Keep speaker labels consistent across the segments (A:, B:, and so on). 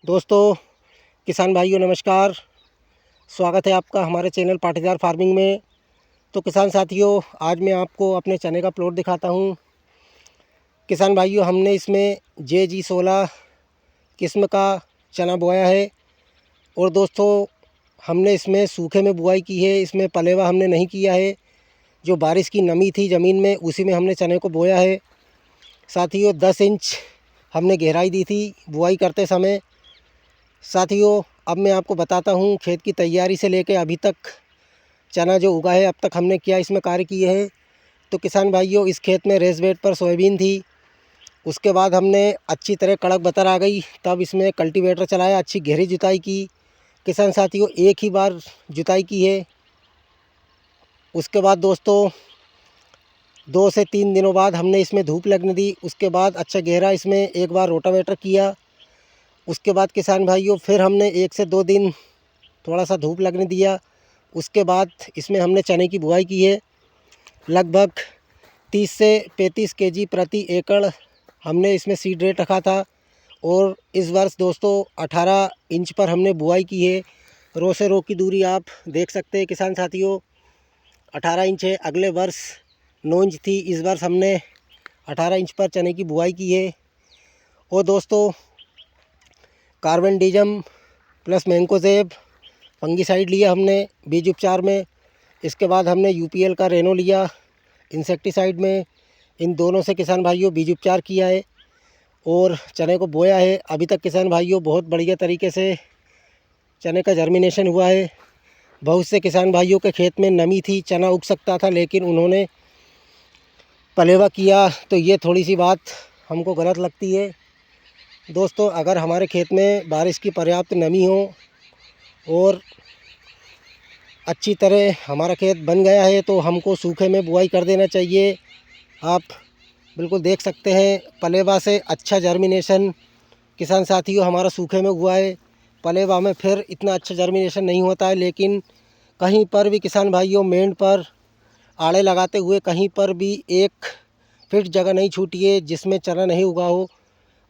A: दोस्तों, किसान भाइयों नमस्कार। स्वागत है आपका हमारे चैनल पाटीदार फार्मिंग में। तो किसान साथियों, आज मैं आपको अपने चने का प्लॉट दिखाता हूं। किसान भाइयों, हमने इसमें JG16 किस्म का चना बोया है। और दोस्तों, हमने इसमें सूखे में बुआई की है, इसमें पलेवा हमने नहीं किया है। जो बारिश की नमी थी ज़मीन में, उसी में हमने चने को बोया है। साथियों, 10 इंच हमने गहराई दी थी बुआई करते समय। साथियों, अब मैं आपको बताता हूँ खेत की तैयारी से लेकर अभी तक चना जो उगा है, अब तक हमने क्या इसमें कार्य किए हैं। तो किसान भाइयों, इस खेत में रेस बेड पर सोयाबीन थी। उसके बाद हमने अच्छी तरह कड़क बतर आ गई, तब इसमें कल्टीवेटर चलाया, अच्छी गहरी जुताई की। किसान साथियों, एक ही बार जुताई की है। उसके बाद दोस्तों 2 से 3 दिनों बाद हमने इसमें धूप लगने दी। उसके बाद अच्छा गहरा इसमें एक बार रोटावेटर किया। उसके बाद किसान भाइयों फिर हमने 1 से 2 दिन थोड़ा सा धूप लगने दिया। उसके बाद इसमें हमने चने की बुआई की है। लगभग 30 से 35 केजी प्रति एकड़ हमने इसमें सीड रेट रखा था। और इस वर्ष दोस्तों 18 इंच पर हमने बुआई की है। रो से रो की दूरी आप देख सकते हैं किसान साथियों, 18 इंच है। अगले वर्ष 9 इंच थी, इस वर्ष हमने 18 इंच पर चने की बुआई की है। और दोस्तों, कार्बेंडिज़म प्लस मैंकोजेब फंगीसाइड लिया हमने बीज उपचार में। इसके बाद हमने UPL का रेनो लिया इंसेक्टिसाइड में। इन दोनों से किसान भाइयों बीज उपचार किया है और चने को बोया है। अभी तक किसान भाइयों बहुत बढ़िया तरीके से चने का जर्मिनेशन हुआ है। बहुत से किसान भाइयों के खेत में नमी थी, चना उग सकता था, लेकिन उन्होंने पलेवा किया। तो ये थोड़ी सी बात हमको गलत लगती है। दोस्तों, अगर हमारे खेत में बारिश की पर्याप्त नमी हो और अच्छी तरह हमारा खेत बन गया है, तो हमको सूखे में बुआई कर देना चाहिए। आप बिल्कुल देख सकते हैं पलेवा से अच्छा जर्मिनेशन किसान साथियों हमारा सूखे में हुआ है। पलेवा में फिर इतना अच्छा जर्मिनेशन नहीं होता है, लेकिन कहीं पर भी किसान भाइयों मेंढ पर आड़े लगाते हुए कहीं पर भी एक फिट जगह नहीं छूटी है जिसमें चना नहीं उगा हो।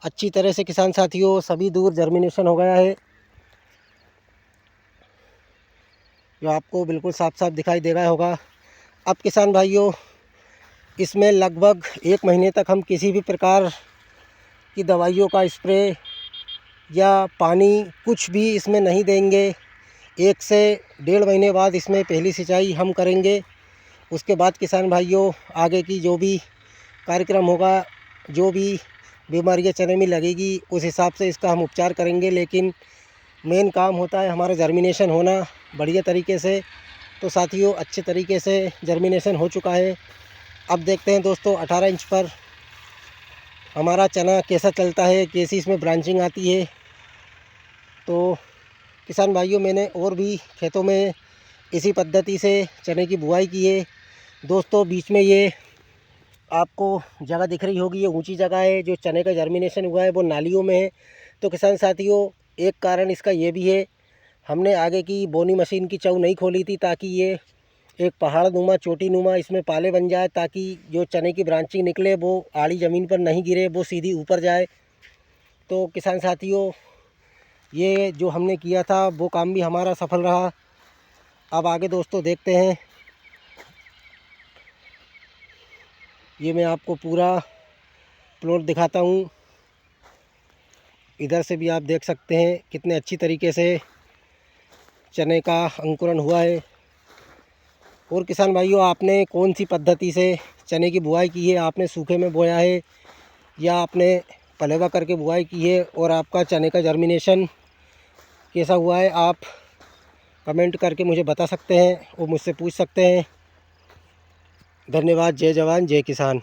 A: अच्छी तरह से किसान साथियों सभी दूर जर्मिनेशन हो गया है, जो आपको बिल्कुल साफ साफ दिखाई दे रहा होगा। अब किसान भाइयों, इसमें लगभग 1 महीने तक हम किसी भी प्रकार की दवाइयों का स्प्रे या पानी कुछ भी इसमें नहीं देंगे। 1 से 1.5 महीने बाद इसमें पहली सिंचाई हम करेंगे। उसके बाद किसान भाइयों आगे की जो भी कार्यक्रम होगा, जो भी बीमारियां चने में लगेगी, उस हिसाब से इसका हम उपचार करेंगे। लेकिन मेन काम होता है हमारा जर्मिनेशन होना बढ़िया तरीके से। तो साथियों, अच्छे तरीके से जर्मिनेशन हो चुका है। अब देखते हैं दोस्तों 18 इंच पर हमारा चना कैसा चलता है, कैसी इसमें ब्रांचिंग आती है। तो किसान भाइयों, मैंने और भी खेतों में इसी पद्धति से चने की बुआई की है। दोस्तों, बीच में ये आपको जगह दिख रही होगी, ये ऊंची जगह है। जो चने का जर्मिनेशन हुआ है वो नालियों में है। तो किसान साथियों, एक कारण इसका ये भी है, हमने आगे की बोनी मशीन की चौ नहीं खोली थी, ताकि ये एक पहाड़ नुमा चोटी नुमा इसमें पाले बन जाए, ताकि जो चने की ब्रांचिंग निकले वो आड़ी ज़मीन पर नहीं गिरे, वो सीधी ऊपर जाए। तो किसान साथियों, ये जो हमने किया था वो काम भी हमारा सफल रहा। अब आगे दोस्तों देखते हैं। ये मैं आपको पूरा प्लॉट दिखाता हूँ। इधर से भी आप देख सकते हैं कितने अच्छी तरीके से चने का अंकुरण हुआ है। और किसान भाइयों, आपने कौन सी पद्धति से चने की बुआई की है? आपने सूखे में बोया है या आपने पलेवा करके बुआई की है? और आपका चने का जर्मिनेशन कैसा हुआ है? आप कमेंट करके मुझे बता सकते हैं और मुझसे पूछ सकते हैं। धन्यवाद। जय जवान जय किसान।